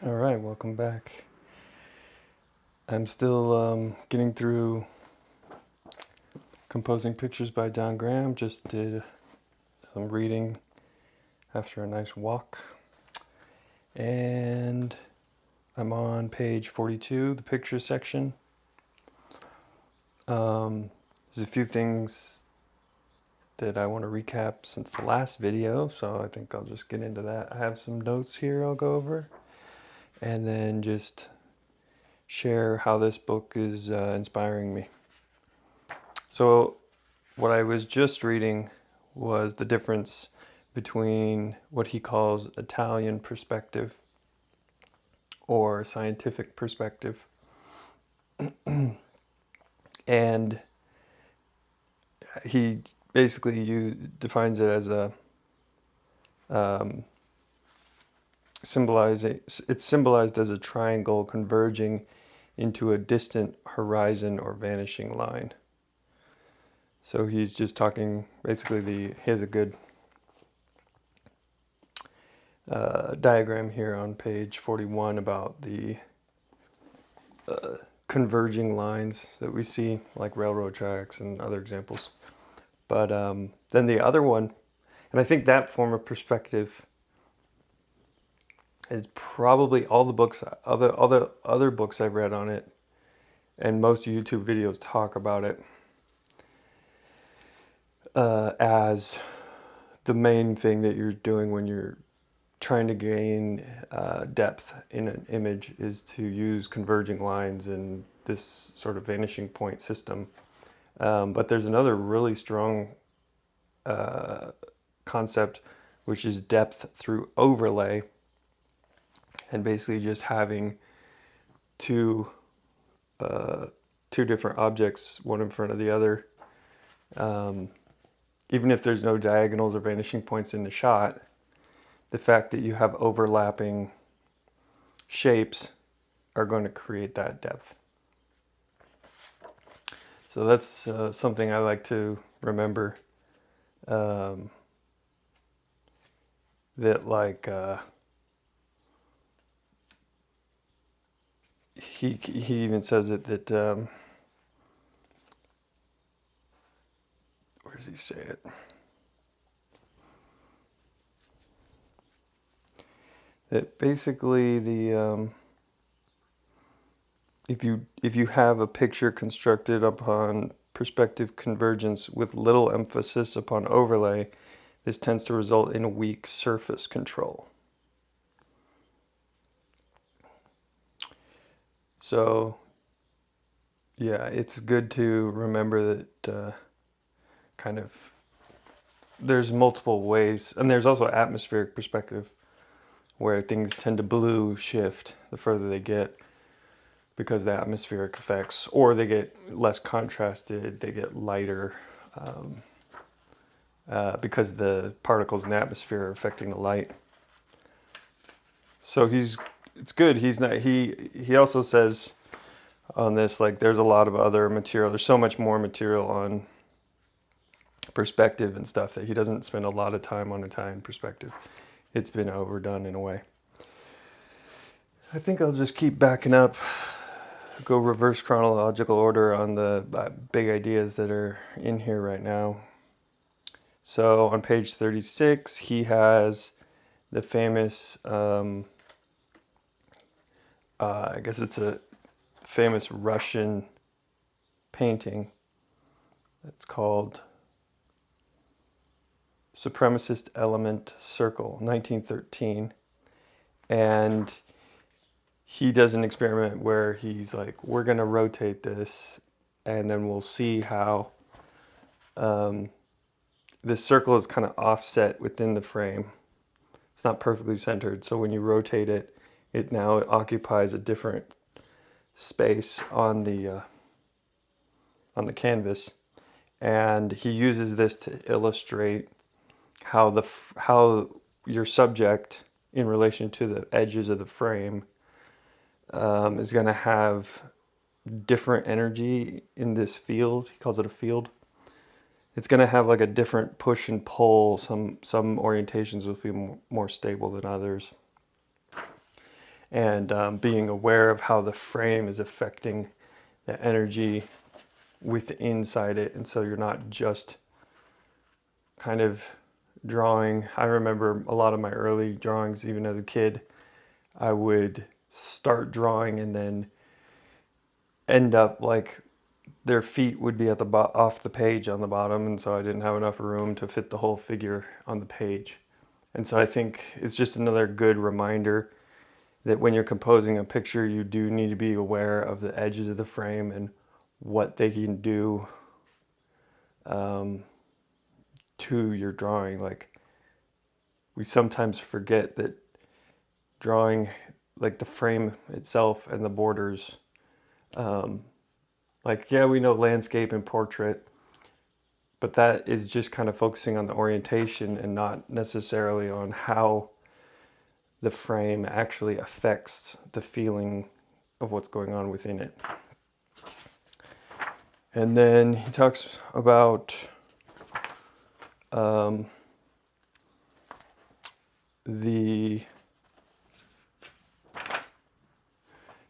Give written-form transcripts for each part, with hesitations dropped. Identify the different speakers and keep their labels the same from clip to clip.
Speaker 1: All right, welcome back. I'm still getting through Composing Pictures by Don Graham. Just did some reading after a nice walk. And I'm on page 42, the pictures section. There's a few things that I want to recap since the last video, so I think I'll just get into that. I have some notes here I'll go over, and then just share how this book is inspiring me. So, what I was just reading was the difference between what he calls Italian perspective or scientific perspective. And he basically defines it as a it's symbolized as a triangle converging into a distant horizon or vanishing line. So he's just talking, basically he has a good diagram here on page 41 about the converging lines that we see, like railroad tracks and other examples. But then the other one, and I think that form of perspective is probably all the books, other books I've read on it, and most YouTube videos talk about it as the main thing that you're doing when you're trying to gain depth in an image is to use converging lines and this sort of vanishing point system. But there's another really strong concept, which is depth through overlay, and basically just having two different objects, one in front of the other. Even if there's no diagonals or vanishing points in the shot, the fact that you have overlapping shapes are going to create that depth. So that's something I like to remember. That like he even says it that where does he say it? That basically the if you have a picture constructed upon perspective convergence with little emphasis upon overlay, this tends to result in a weak surface control. So, yeah, it's good to remember that kind of there's multiple ways, and there's also atmospheric perspective where things tend to blue shift the further they get because of the atmospheric effects, or they get less contrasted, they get lighter because the particles in the atmosphere are affecting the light. So it's good. He also says on this, like, there's a lot of other material. There's so much more material on perspective and stuff that he doesn't spend a lot of time on Italian perspective. It's been overdone in a way. I think I'll just keep backing up, go reverse chronological order on the big ideas that are in here right now. So on page 36, he has the famous, I guess it's a famous Russian painting. It's called Supremacist Element Circle, 1913. And he does an experiment where he's like, we're going to rotate this, and then we'll see how this circle is kind of offset within the frame. It's not perfectly centered, so when you rotate it, it now occupies a different space on the canvas. And he uses this to illustrate how your subject in relation to the edges of the frame is going to have different energy in this field. He calls it a field. It's going to have like a different push and pull. Some orientations will feel more stable than others. and being aware of how the frame is affecting the energy with inside it. And so you're not just kind of drawing. I remember a lot of my early drawings, even as a kid, I would start drawing and then end up like their feet would be at the off the page on the bottom, and so I didn't have enough room to fit the whole figure on the page. And so I think it's just another good reminder that when you're composing a picture, you do need to be aware of the edges of the frame and what they can do to your drawing. Like, we sometimes forget that drawing, like the frame itself and the borders, like, yeah, we know landscape and portrait, but that is just kind of focusing on the orientation and not necessarily on how the frame actually affects the feeling of what's going on within it. And then he talks about the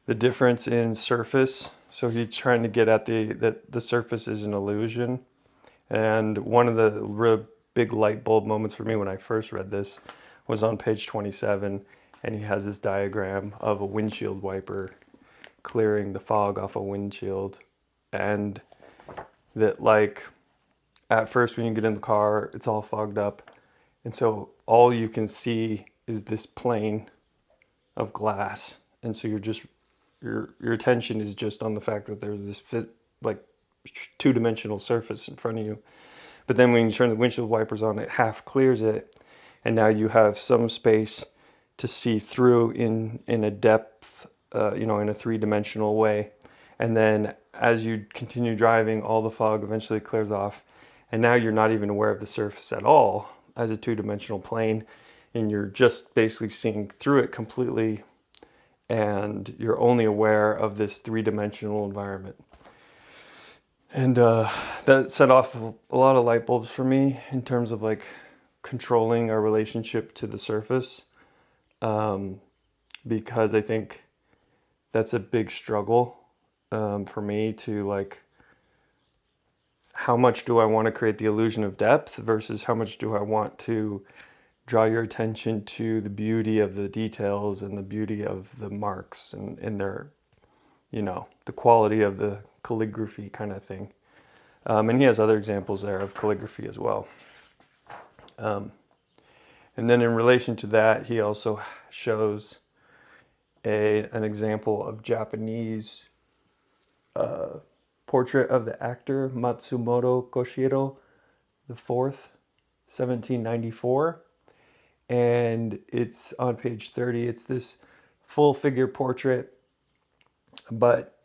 Speaker 1: difference in surface. So he's trying to get at that the surface is an illusion. And one of the real big light bulb moments for me when I first read this was on page 27, and he has this diagram of a windshield wiper clearing the fog off a windshield. And that, like, at first when you get in the car, it's all fogged up. And so all you can see is this plane of glass. And so you're just, your attention is just on the fact that there's this like two-dimensional surface in front of you. But then when you turn the windshield wipers on, it half clears it, and now you have some space to see through in a depth, in a three-dimensional way. And then as you continue driving, all the fog eventually clears off, and now you're not even aware of the surface at all as a two-dimensional plane, and you're just basically seeing through it completely, and you're only aware of this three-dimensional environment. And that set off a lot of light bulbs for me in terms of like controlling our relationship to the surface, because I think that's a big struggle for me to, like, how much do I want to create the illusion of depth versus how much do I want to draw your attention to the beauty of the details and the beauty of the marks and their, the quality of the calligraphy kind of thing. And he has other examples there of calligraphy as well. And then in relation to that, he also shows an example of Japanese portrait of the actor Matsumoto Koshiro IV, 1794. And it's on page 30. It's this full figure portrait, but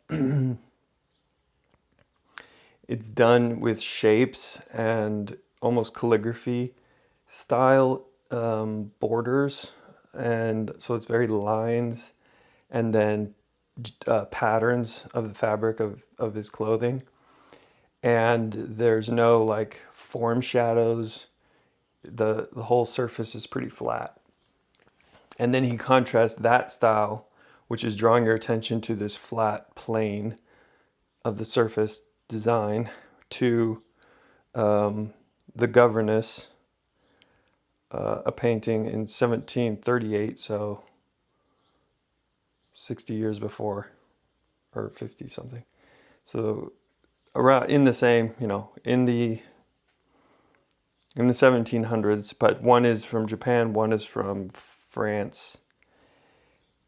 Speaker 1: it's done with shapes and almost calligraphy style borders. And so it's very lines and then patterns of the fabric of his clothing. And there's no like form shadows. The whole surface is pretty flat. And then he contrasts that style, which is drawing your attention to this flat plane of the surface design, to The Governess, a painting in 1738, so 60 years before, or 50 something. So around in the same, in the 1700s, but one is from Japan, one is from France.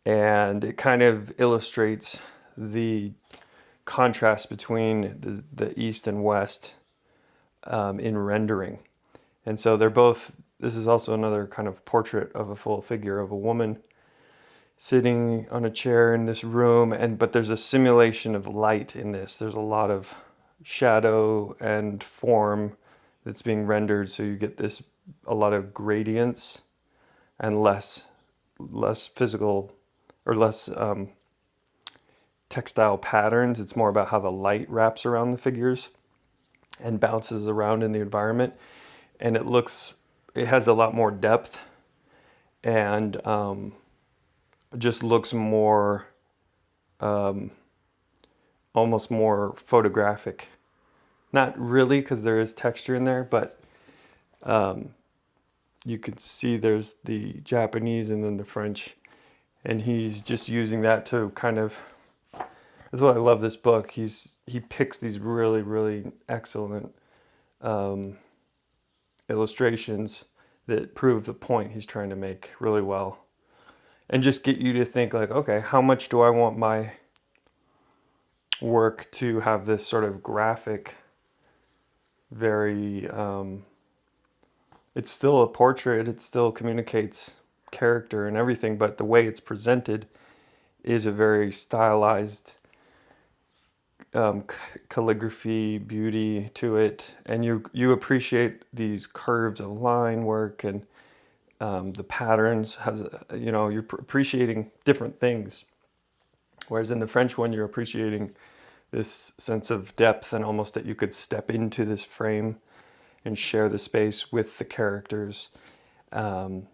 Speaker 1: And it kind of illustrates the contrast between the East and West in rendering. And so they're both, this is also another kind of portrait of a full figure of a woman sitting on a chair in this room, but there's a simulation of light in this. There's a lot of shadow and form that's being rendered, so you get a lot of gradients and less physical or less textile patterns. It's more about how the light wraps around the figures and bounces around in the environment, and it has a lot more depth and just looks more, um, almost more photographic. Not really, because there is texture in there, but um, you can see there's the Japanese and then the French, and he's just using that to kind of. That's why I love this book. He picks these really really excellent um, illustrations that prove the point he's trying to make really well, and just get you to think like, okay, how much do I want my work to have this sort of graphic, very it's still a portrait, it still communicates character and everything, but the way it's presented is a very stylized calligraphy beauty to it, and you appreciate these curves of line work and the patterns has, you're appreciating different things, whereas in the French one you're appreciating this sense of depth and almost that you could step into this frame and share the space with the characters. And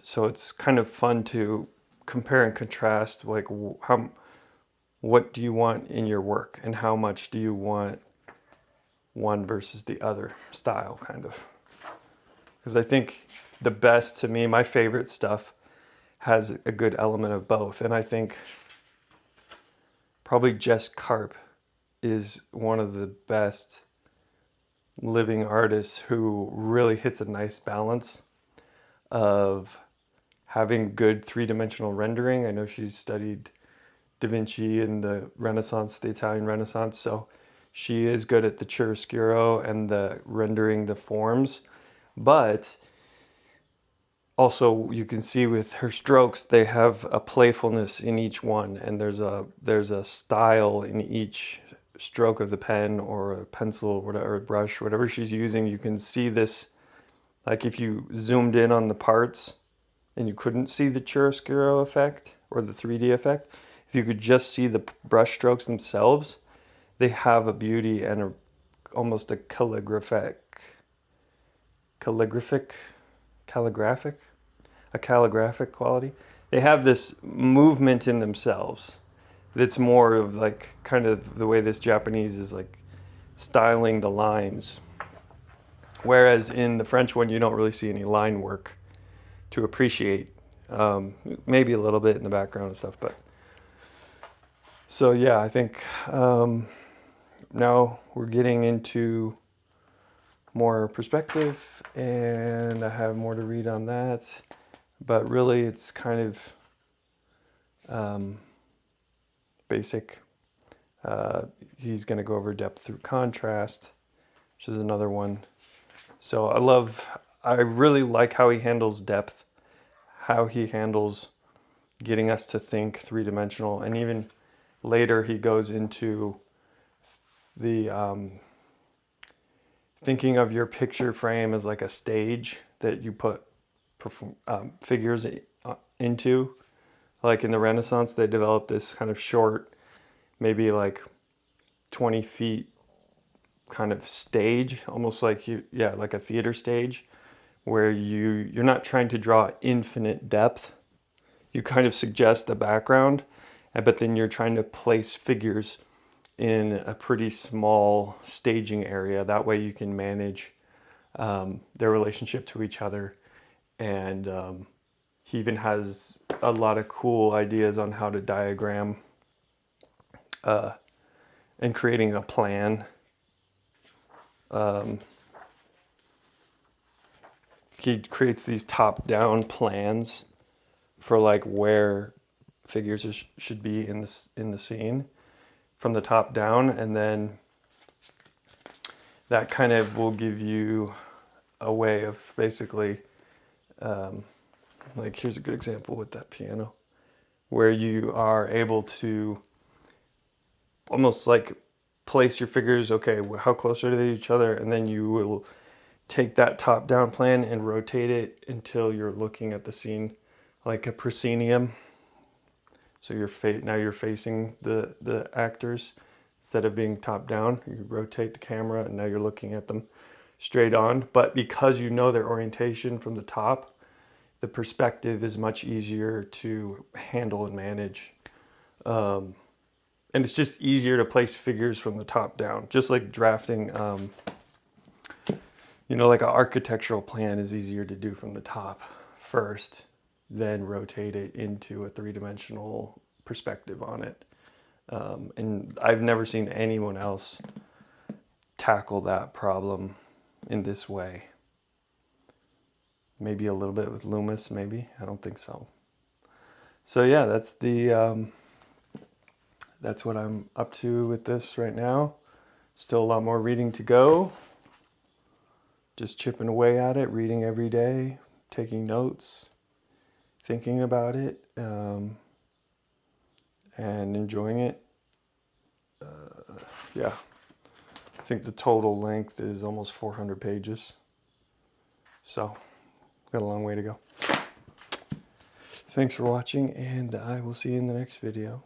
Speaker 1: so it's kind of fun to compare and contrast, like what do you want in your work and how much do you want one versus the other style, kind of. Because I think the best, to me, my favorite stuff has a good element of both. And I think probably Jess Karp is one of the best living artists who really hits a nice balance of having good three-dimensional rendering. I know she's studied Da Vinci in the Renaissance, the Italian Renaissance, so she is good at the chiaroscuro and the rendering the forms. But also you can see with her strokes they have a playfulness in each one, and there's a style in each stroke of the pen or a pencil or a brush, whatever she's using. You can see this, like if you zoomed in on the parts and you couldn't see the chiaroscuro effect or the 3D effect, if you could just see the brush strokes themselves, they have a beauty and almost a calligraphic a calligraphic quality. They have this movement in themselves that's more of like kind of the way this Japanese is like styling the lines. Whereas in the French one, you don't really see any line work to appreciate. Maybe a little bit in the background and stuff, but so yeah, I think now we're getting into more perspective, and I have more to read on that. But really, it's kind of basic. He's going to go over depth through contrast, which is another one. So I really like how he handles depth, how he handles getting us to think three-dimensional, and even later he goes into the thinking of your picture frame as like a stage that you put figures into. Like in the Renaissance, they developed this kind of short, maybe like 20 feet kind of stage, almost like like a theater stage, where you're not trying to draw infinite depth. You kind of suggest the background, but then you're trying to place figures in a pretty small staging area. That way you can manage their relationship to each other. And he even has a lot of cool ideas on how to diagram and creating a plan. He creates these top-down plans for like where figures should be in the scene from the top down, and then that kind of will give you a way of basically like here's a good example with that piano, where you are able to almost like place your figures, okay, how close are they to each other, and then you will take that top down plan and rotate it until you're looking at the scene like a proscenium. So now you're facing the actors instead of being top down. You rotate the camera and now you're looking at them straight on. But because you know their orientation from the top, the perspective is much easier to handle and manage. And it's just easier to place figures from the top down, just like drafting, you know, like an architectural plan is easier to do from the top first, then rotate it into a three-dimensional perspective on it. And I've never seen anyone else tackle that problem in this way. Maybe a little bit with Loomis, maybe. I don't think so. So yeah, that's that's what I'm up to with this right now. Still a lot more reading to go. Just chipping away at it, reading every day, taking notes, thinking about it, and enjoying it. Yeah, I think the total length is almost 400 pages. So, got a long way to go. Thanks for watching, and I will see you in the next video.